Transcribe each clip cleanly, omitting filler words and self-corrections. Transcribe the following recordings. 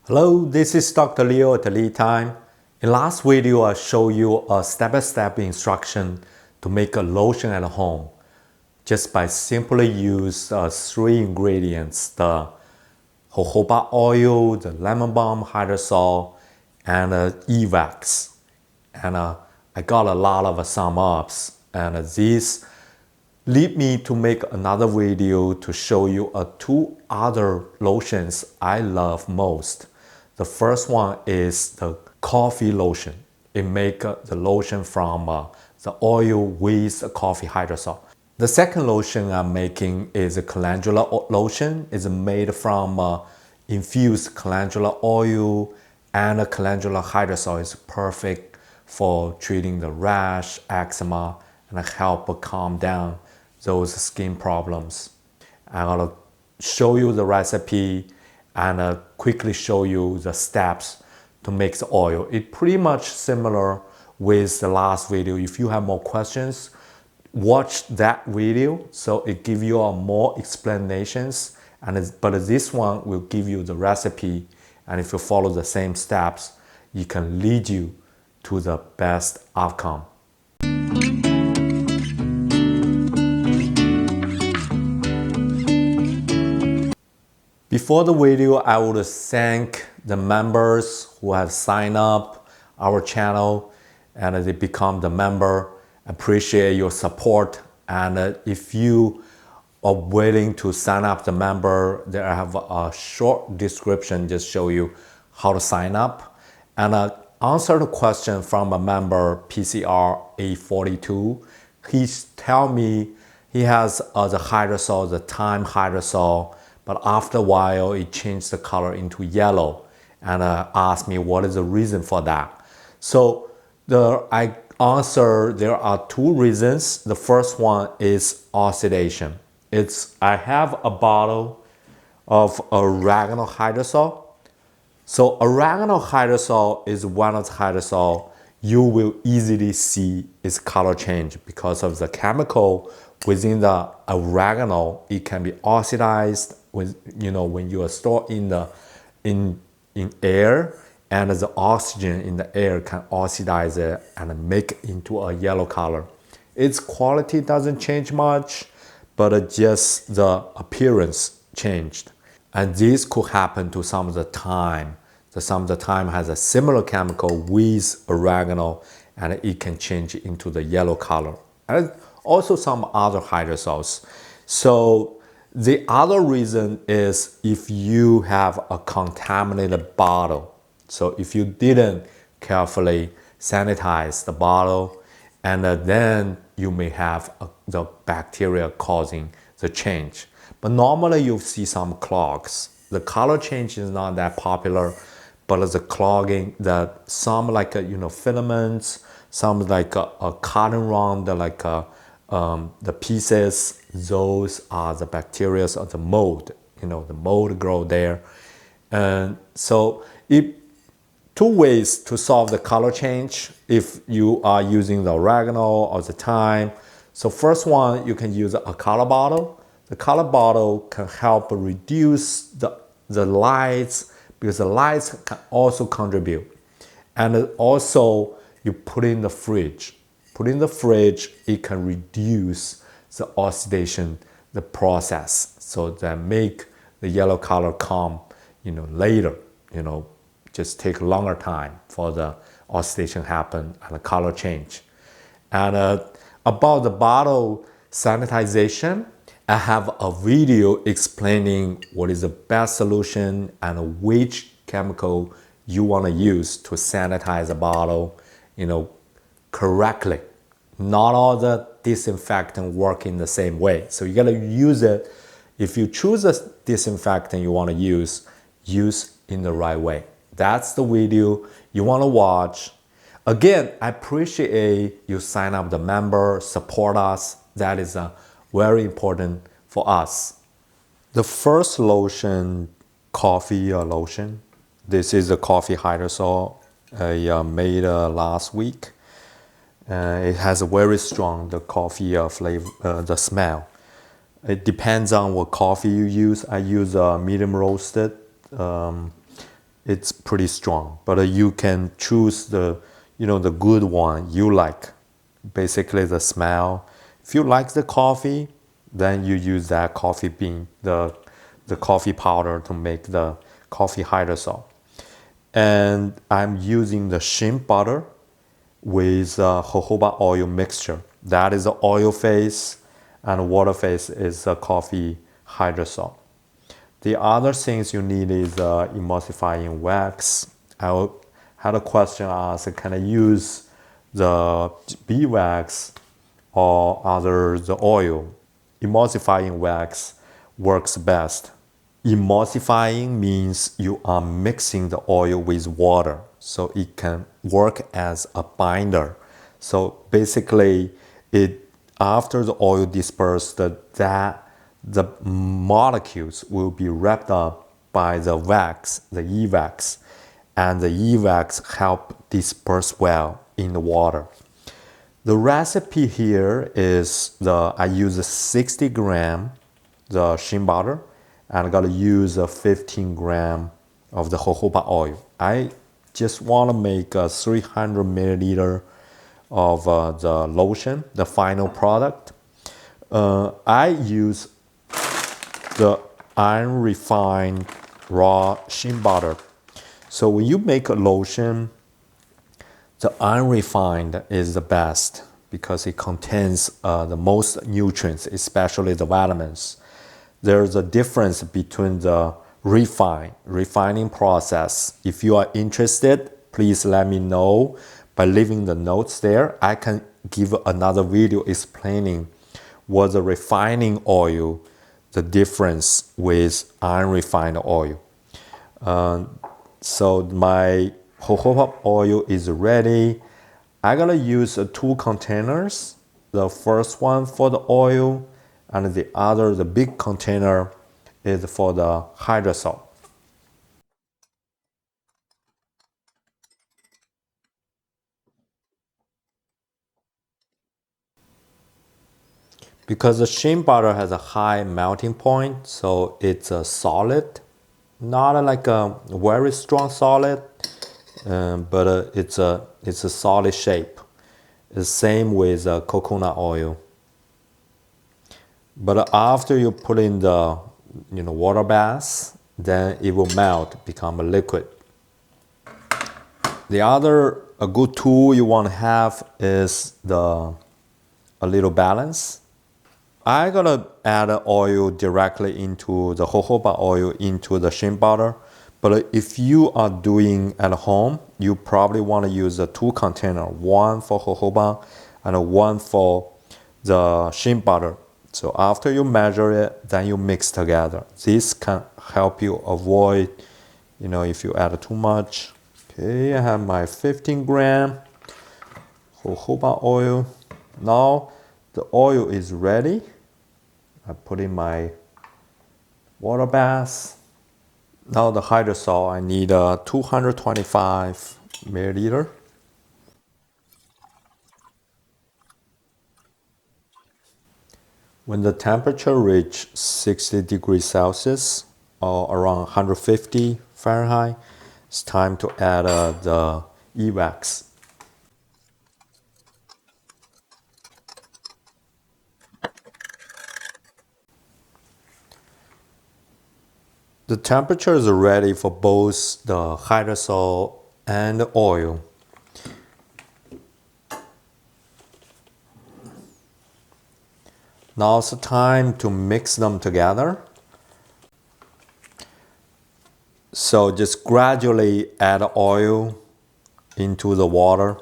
Hello, this is Dr. Leo at LeTime. In last video, I showed you a step-by-step instruction to make a lotion at home just by simply use 3 ingredients, the jojoba oil, the lemon balm hydrosol, and 𝒂𝒑. And I got a lot of sum ups, and these lead me to make another video to show you 2 other lotions I love most. The first one is the coffee lotion. It makes the lotion from the oil with coffee hydrosol. The second lotion I'm making is a calendula lotion. It's made from infused calendula oil and a calendula hydrosol. It's perfect for treating the rash, eczema, and help calm down those skin problems. I'm gonna show you the recipe and quickly show you the steps to make the oil. It's pretty much similar with the last video. If you have more questions, watch that video, so it gives you more explanations. But this one will give you the recipe, and if you follow the same steps, it can lead you to the best outcome. Before the video, I would thank the members who have signed up our channel and they become the member. Appreciate your support, and if you are willing to sign up the member, there I have a short description just show you how to sign up. And answer the question from a member PCR842. He's tell me he has the hydrosol, the TWO hydrosol, but after a while it changed the color into yellow, and asked me what is the reason for that. So I answer there are 2 reasons. The first one is oxidation. I have a bottle of oregano hydrosol. So oregano hydrosol is one of the hydrosol you will easily see its color change because of the chemical within the oregano. It can be oxidized with, when you are stored in air, and the oxygen in the air can oxidize it and make it into a yellow color. Its quality doesn't change much, but just the appearance changed. And this could happen to some of the thyme. Some of the thyme has a similar chemical with oregano, and it can change into the yellow color. And also some other hydrosols. So the other reason is if you have a contaminated bottle. So if you didn't carefully sanitize the bottle, and then you may have the bacteria causing the change. But normally you see some clogs. The color change is not that popular, but the clogging, some like filaments, some like a cotton round, like the pieces, those are the bacteria of the mold. The mold grow there. And so 2 ways to solve the color change if you are using the oregano or the thyme. So first one, you can use a color bottle. The color bottle can help reduce the lights, because the lights can also contribute. And also you put in the fridge. Put in the fridge, it can reduce the oxidation, the process, so that make the yellow color come, later, just take longer time for the oxidation happen and the color change. And about the bottle sanitization, I have a video explaining what is the best solution and which chemical you want to use to sanitize a bottle, correctly. Not all the disinfectant work in the same way. So you gotta use it. If you choose a disinfectant you want to use in the right way. That's the video you want to watch. Again, I appreciate you sign up the member, support us. That is very important for us. The first lotion, coffee lotion. This is a coffee hydrosol I made last week. It has a very strong coffee flavor, the smell. It depends on what coffee you use. I use medium roasted it's pretty strong, but you can choose the good one you like. Basically the smell. If you like the coffee, then you use that coffee bean, the coffee powder to make the coffee hydrosol. And I'm using the shea butter with jojoba oil mixture. That is the oil phase, and water phase is the coffee hydrosol. The other things you need is emulsifying wax. I had a question asked, can I use the beeswax or the oil? Emulsifying wax works best. Emulsifying means you are mixing the oil with water, so it can work as a binder. So basically, after the oil disperses, the molecules will be wrapped up by the wax, the 𝒂𝒂𝒂𝒂, and the 𝒂𝒂𝒂𝒂 help disperse well in the water. The recipe here is I use 60 gram the shea butter, and I gotta use 15 gram of the jojoba oil. I just want to make a 300 milliliter of the lotion, the final product. I use the iron refined raw shea butter. So when you make a lotion, the iron refined is the best because it contains the most nutrients, especially the vitamins. There's a difference between the refining process. If you are interested, please let me know by leaving the notes there. I can give another video explaining what the refining oil, the difference with iron refined oil. So my jojoba oil is ready. I gotta use 2 containers. The first one for the oil, and the big container is for the hydrosol. Because the shea butter has a high melting point, so it's a solid, not like a very strong solid, but it's a solid shape. The same with coconut oil. But after you put in the water bath, then it will melt, become a liquid. The other good tool you want to have is a little balance. I'm gonna add oil directly into the jojoba oil into the shea butter. But if you are doing at home, you probably want to use 2 containers, one for jojoba and one for the shea butter. So after you measure it, then you mix together. This can help you avoid, if you add too much. Okay, I have my 15 gram jojoba oil. Now the oil is ready. I put in my water bath. Now the hydrosol, I need 225 milliliter. When the temperature reaches 60 degrees Celsius or around 150 Fahrenheit, it's time to add the 𝒂𝒂𝒂𝒂. The temperature is ready for both the hydrosol and the oil. Now it's time to mix them together. So just gradually add oil into the water.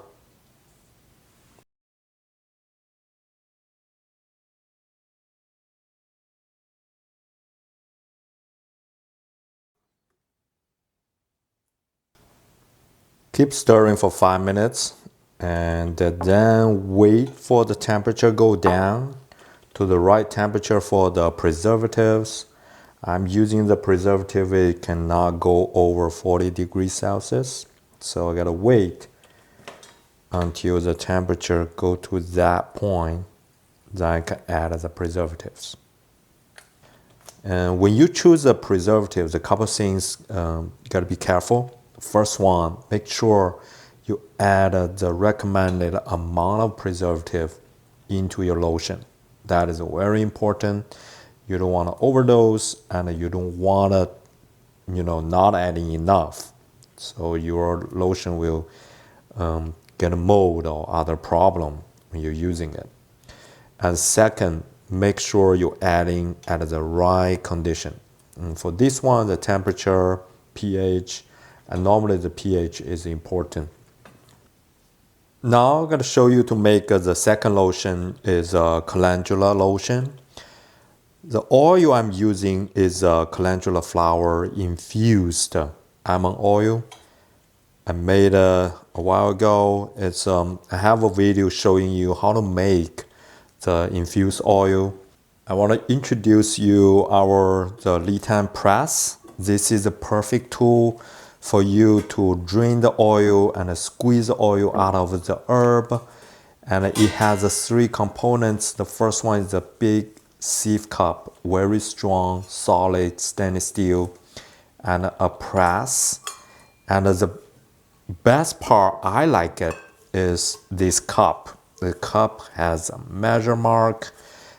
Keep stirring for 5 minutes and then wait for the temperature go down to the right temperature for the preservatives. I'm using the preservative, it cannot go over 40 degrees Celsius. So I gotta wait until the temperature go to that point, then I can add the preservatives. And when you choose a preservative, a couple things you gotta be careful. First one, make sure you add the recommended amount of preservative into your lotion. That is very important. You don't want to overdose, and you don't want to, not adding enough. So your lotion will get a mold or other problem when you're using it. And second, make sure you're adding at the right condition. And for this one, the temperature, pH, and normally the pH is important. Now I'm going to show you to make the second lotion is a calendula lotion. The oil I'm using is a calendula flower infused almond oil. I made a while ago. It's I have a video showing you how to make the infused oil. I want to introduce you the LeTime press. This is a perfect tool for you to drain the oil and squeeze the oil out of the herb. And it has 3 components. The first one is a big sieve cup, very strong, solid stainless steel, and a press. And the best part, I like it, is this cup. The cup has a measure mark,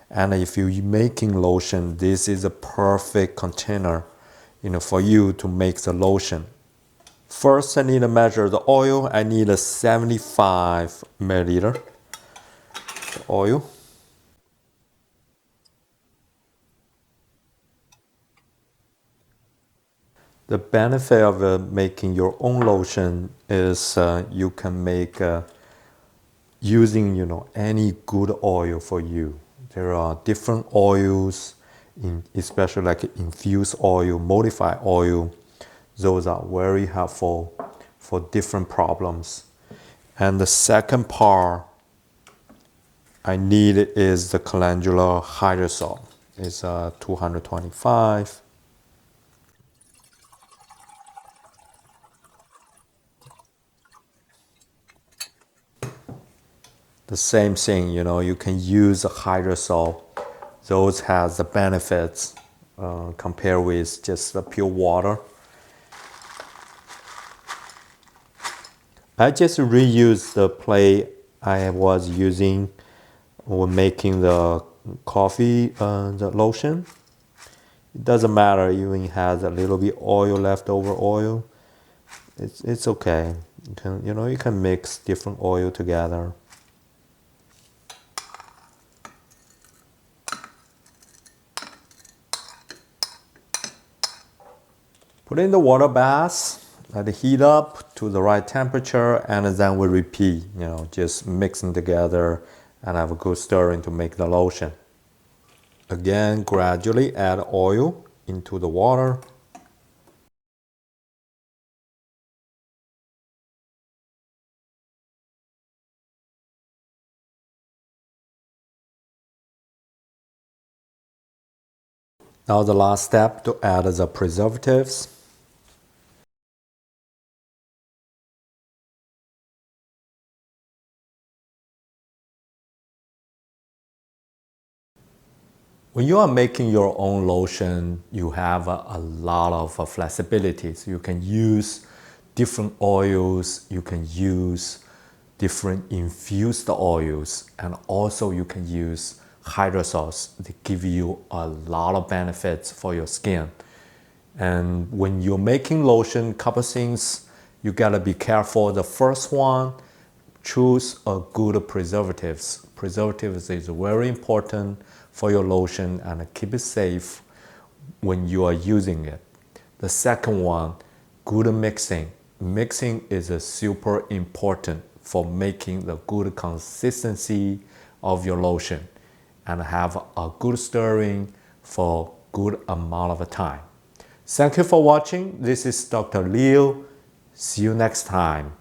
and if you're making lotion, this is a perfect container, for you to make the lotion. First, I need to measure the oil. I need a 75 milliliter oil. The benefit of making your own lotion is you can make using any good oil for you. There are different oils, especially like infused oil, modified oil. Those are very helpful for different problems. And the second part I need is the calendula hydrosol. It's 225. The same thing, you can use a hydrosol. Those has the benefits compared with just the pure water. I just reused the plate I was using when making the coffee, the lotion. It doesn't matter even it has a little bit oil, leftover oil. It's okay. You can mix different oil together. Put in the water bath, let it heat up to the right temperature, and then we repeat, just mixing together and have a good stirring to make the lotion. Again, gradually add oil into the water. Now the last step, to add the preservatives. When you are making your own lotion, you have a lot of flexibility. So you can use different oils, you can use different infused oils, and also you can use hydrosols. They give you a lot of benefits for your skin. And when you're making lotion, couple things you gotta be careful. The first one, choose a good preservatives. Preservatives is very important for your lotion and keep it safe when you are using it. The second one, good mixing. Mixing is super important for making the good consistency of your lotion and have a good stirring for good amount of time. Thank you for watching. This is Dr. Leo. See you next time.